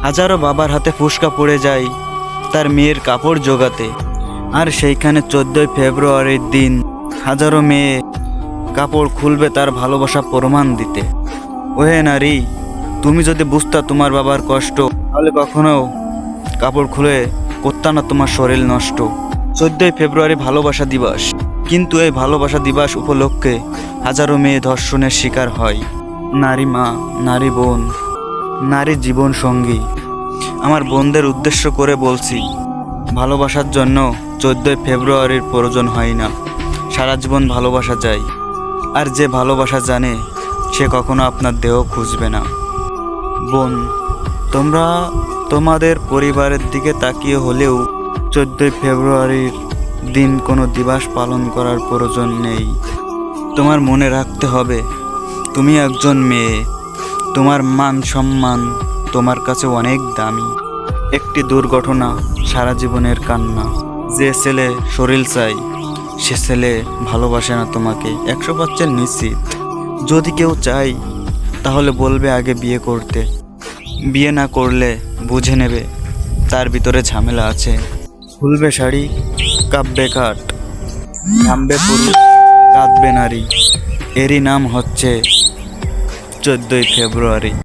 হাজারো বাবার হাতে ফুসকা পড়ে যায় তার মেয়ের কাপড় জোগাতে। আর সেইখানে 14ই ফেব্রুয়ারির দিন হাজারো মেয়ে কাপড় খুলবে তার ভালোবাসা প্রমাণ দিতে। ওহে নারী, তুমি যদি বুঝতা তোমার বাবার কষ্ট, তাহলে কখনো কাপড় খুলে করতা না তোমার শরীর নষ্ট। 14ই ফেব্রুয়ারি ভালোবাসা দিবস, কিন্তু এই ভালোবাসা দিবস উপলক্ষে হাজারো মেয়ে ধর্ষণের শিকার হয়। নারী মা, নারী বোন, নারী জীবন সঙ্গী, আমার বোনদের উদ্দেশ্য করে বলছি, ভালোবাসার জন্য 14ই ফেব্রুয়ারির প্রয়োজন হয় না, সারা জীবন ভালোবাসা যায়। আর যে ভালোবাসা জানে সে কখনো আপনার দেহ খুঁজবে না। বোন, তোমরা তোমাদের পরিবারের দিকে তাকিয়ে হলেও 14ই ফেব্রুয়ারির দিন কোনো দিবস পালন করার প্রয়োজন নেই। তোমার মনে রাখতে হবে তুমি একজন মেয়ে, তোমার মান সম্মান তোমার কাছে অনেক দামি। একটি দুর্ঘটনা সারা জীবনের কান্না। যে ছেলে শরীর চাই সে ছেলে ভালোবাসে না তোমাকে 100% নিশ্চিত। যদি কেউ চাই তাহলে বলবে আগে বিয়ে করতে, বিয়ে না করলে বুঝে নেবে তার ভিতরে ঝামেলা আছে। খুলবে শাড়ি, কাঁপবে কাঠ, ঘামবে পুরুষ, কাঁদবে নারী, এরই নাম হচ্ছে 14ই ফেব্রুয়ারি।